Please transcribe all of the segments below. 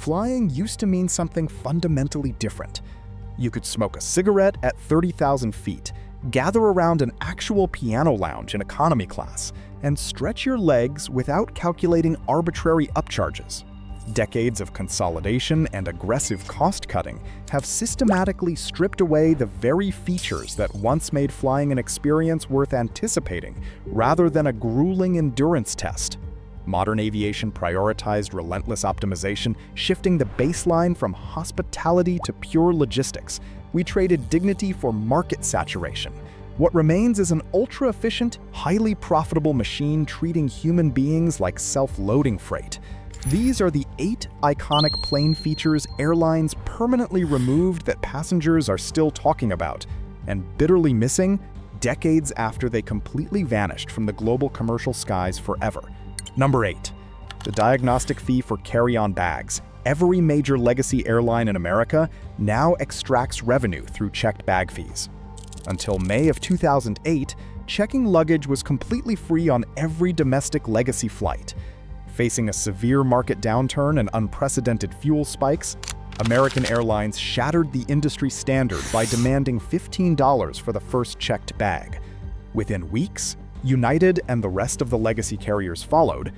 flying used to mean something fundamentally different. You could smoke a cigarette at 30,000 feet, gather around an actual piano lounge in economy class, and stretch your legs without calculating arbitrary upcharges. Decades of consolidation and aggressive cost-cutting have systematically stripped away the very features that once made flying an experience worth anticipating, rather than a grueling endurance test. Modern aviation prioritized relentless optimization, shifting the baseline from hospitality to pure logistics. We traded dignity for market saturation. What remains is an ultra-efficient, highly profitable machine treating human beings like self-loading freight. These are the 8 iconic plane features airlines permanently removed that passengers are still talking about, and bitterly missing decades after they completely vanished from the global commercial skies forever. Number 8. The diagnostic fee for carry-on bags. Every major legacy airline in America now extracts revenue through checked bag fees. Until May of 2008, checking luggage was completely free on every domestic legacy flight. Facing a severe market downturn and unprecedented fuel spikes, American Airlines shattered the industry standard by demanding $15 for the first checked bag. Within weeks, United and the rest of the legacy carriers followed,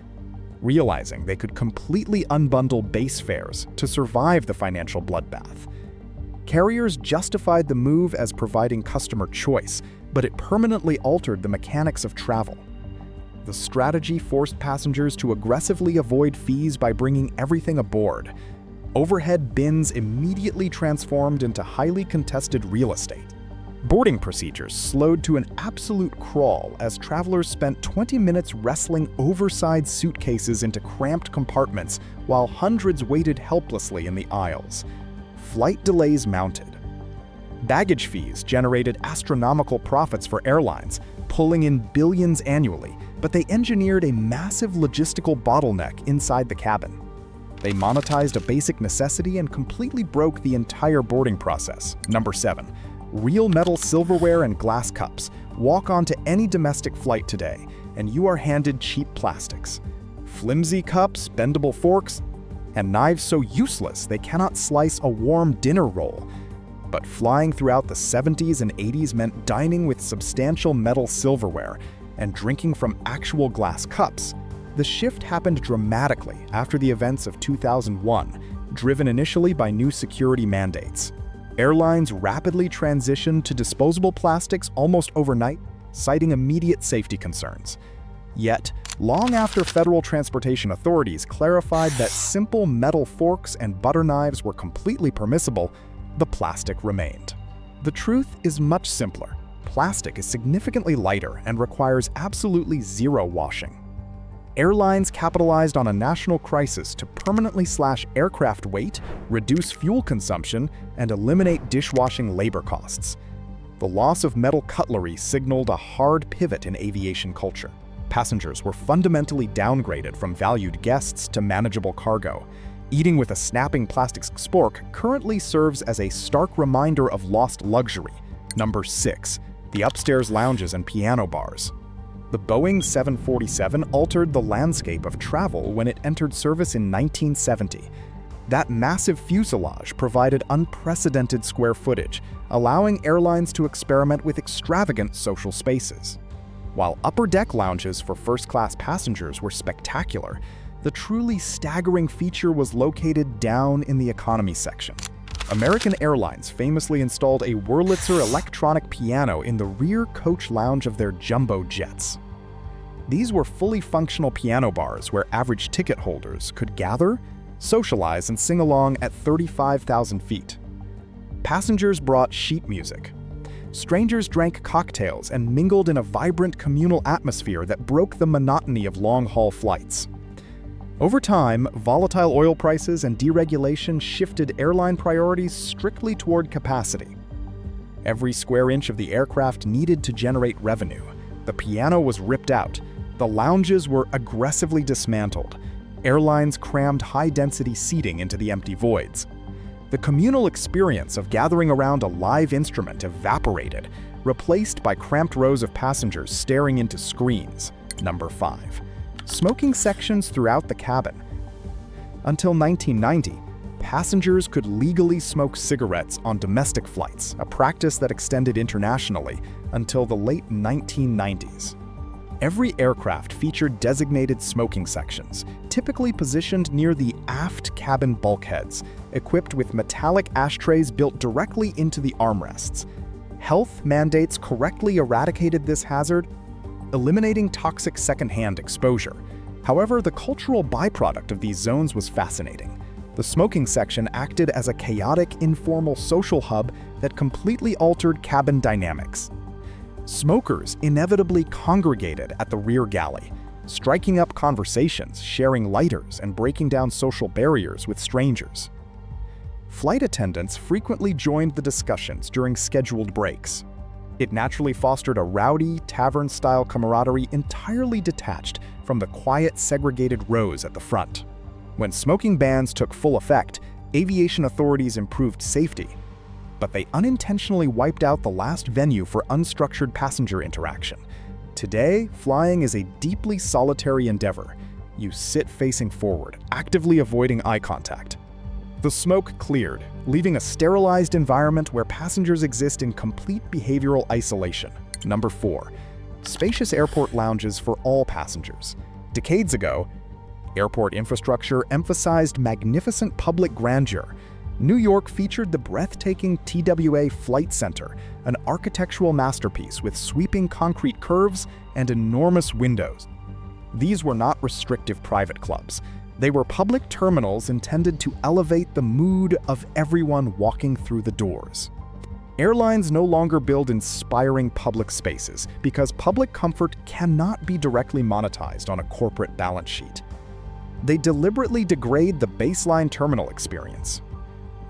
realizing they could completely unbundle base fares to survive the financial bloodbath. Carriers justified the move as providing customer choice, but it permanently altered the mechanics of travel. The strategy forced passengers to aggressively avoid fees by bringing everything aboard. Overhead bins immediately transformed into highly contested real estate. Boarding procedures slowed to an absolute crawl as travelers spent 20 minutes wrestling oversized suitcases into cramped compartments while hundreds waited helplessly in the aisles. Flight delays mounted. Baggage fees generated astronomical profits for airlines, pulling in billions annually, but they engineered a massive logistical bottleneck inside the cabin. They monetized a basic necessity and completely broke the entire boarding process. Number 7. Real metal silverware and glass cups. Walk onto any domestic flight today, and you are handed cheap plastics. Flimsy cups, bendable forks, and knives so useless they cannot slice a warm dinner roll. But flying throughout the 70s and 80s meant dining with substantial metal silverware and drinking from actual glass cups. The shift happened dramatically after the events of 2001, driven initially by new security mandates. Airlines rapidly transitioned to disposable plastics almost overnight, citing immediate safety concerns. Yet, long after federal transportation authorities clarified that simple metal forks and butter knives were completely permissible, the plastic remained. The truth is much simpler. Plastic is significantly lighter and requires absolutely zero washing. Airlines capitalized on a national crisis to permanently slash aircraft weight, reduce fuel consumption, and eliminate dishwashing labor costs. The loss of metal cutlery signaled a hard pivot in aviation culture. Passengers were fundamentally downgraded from valued guests to manageable cargo. Eating with a snapping plastic spork currently serves as a stark reminder of lost luxury. Number 6. The upstairs lounges and piano bars. The Boeing 747 altered the landscape of travel when it entered service in 1970. That massive fuselage provided unprecedented square footage, allowing airlines to experiment with extravagant social spaces. While upper deck lounges for first-class passengers were spectacular, the truly staggering feature was located down in the economy section. American Airlines famously installed a Wurlitzer electronic piano in the rear coach lounge of their jumbo jets. These were fully functional piano bars where average ticket holders could gather, socialize, and sing along at 35,000 feet. Passengers brought sheet music. Strangers drank cocktails and mingled in a vibrant communal atmosphere that broke the monotony of long-haul flights. Over time, volatile oil prices and deregulation shifted airline priorities strictly toward capacity. Every square inch of the aircraft needed to generate revenue. The piano was ripped out. The lounges were aggressively dismantled. Airlines crammed high-density seating into the empty voids. The communal experience of gathering around a live instrument evaporated, replaced by cramped rows of passengers staring into screens. Number 5. Smoking sections throughout the cabin. Until 1990, passengers could legally smoke cigarettes on domestic flights, a practice that extended internationally until the late 1990s. Every aircraft featured designated smoking sections, typically positioned near the aft cabin bulkheads, equipped with metallic ashtrays built directly into the armrests. Health mandates correctly eradicated this hazard, eliminating toxic secondhand exposure. However, the cultural byproduct of these zones was fascinating. The smoking section acted as a chaotic, informal social hub that completely altered cabin dynamics. Smokers inevitably congregated at the rear galley, striking up conversations, sharing lighters, and breaking down social barriers with strangers. Flight attendants frequently joined the discussions during scheduled breaks. It naturally fostered a rowdy, tavern-style camaraderie entirely detached from the quiet, segregated rows at the front. When smoking bans took full effect, aviation authorities improved safety, but they unintentionally wiped out the last venue for unstructured passenger interaction. Today, flying is a deeply solitary endeavor. You sit facing forward, actively avoiding eye contact. The smoke cleared, leaving a sterilized environment where passengers exist in complete behavioral isolation. Number 4. Spacious airport lounges for all passengers. Decades ago, airport infrastructure emphasized magnificent public grandeur. New York featured the breathtaking TWA Flight Center, an architectural masterpiece with sweeping concrete curves and enormous windows. These were not restrictive private clubs. They were public terminals intended to elevate the mood of everyone walking through the doors. Airlines no longer build inspiring public spaces because public comfort cannot be directly monetized on a corporate balance sheet. They deliberately degrade the baseline terminal experience,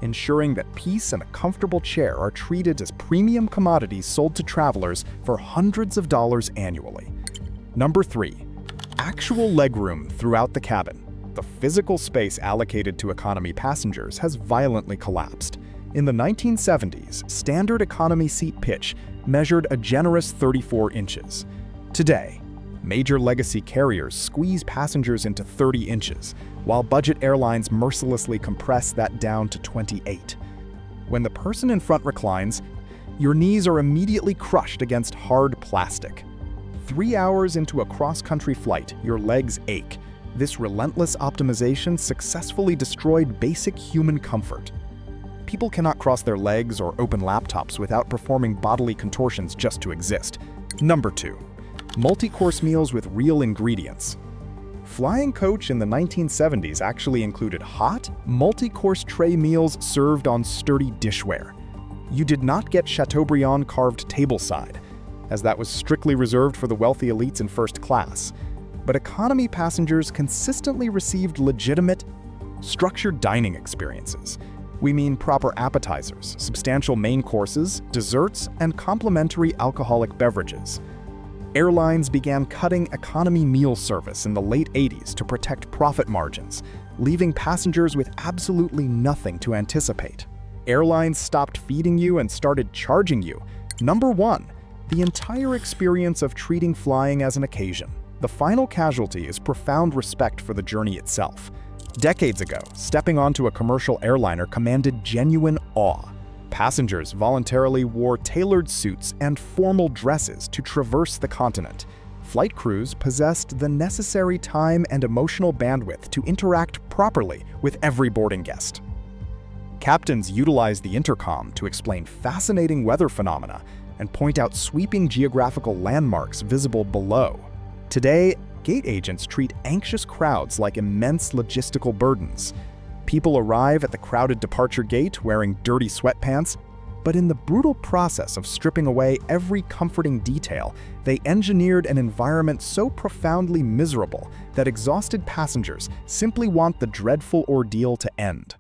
ensuring that peace and a comfortable chair are treated as premium commodities sold to travelers for hundreds of dollars annually. Number 3. Actual legroom throughout the cabin. The physical space allocated to economy passengers has violently collapsed. In the 1970s, standard economy seat pitch measured a generous 34 inches. Today, major legacy carriers squeeze passengers into 30 inches, while budget airlines mercilessly compress that down to 28. When the person in front reclines, your knees are immediately crushed against hard plastic. 3 hours into a cross-country flight, your legs ache. This relentless optimization successfully destroyed basic human comfort. People cannot cross their legs or open laptops without performing bodily contortions just to exist. Number 2. Multi-course meals with real ingredients. Flying coach in the 1970s actually included hot, multi-course tray meals served on sturdy dishware. You did not get Chateaubriand carved tableside, as that was strictly reserved for the wealthy elites in first class. But economy passengers consistently received legitimate, structured dining experiences. We mean proper appetizers, substantial main courses, desserts, and complimentary alcoholic beverages. Airlines began cutting economy meal service in the late 80s to protect profit margins, leaving passengers with absolutely nothing to anticipate. Airlines stopped feeding you and started charging you. Number 1. The entire experience of treating flying as an occasion. The final casualty is profound respect for the journey itself. Decades ago, stepping onto a commercial airliner commanded genuine awe. Passengers voluntarily wore tailored suits and formal dresses to traverse the continent. Flight crews possessed the necessary time and emotional bandwidth to interact properly with every boarding guest. Captains utilized the intercom to explain fascinating weather phenomena and point out sweeping geographical landmarks visible below. Today, gate agents treat anxious crowds like immense logistical burdens. People arrive at the crowded departure gate wearing dirty sweatpants, but in the brutal process of stripping away every comforting detail, they engineered an environment so profoundly miserable that exhausted passengers simply want the dreadful ordeal to end.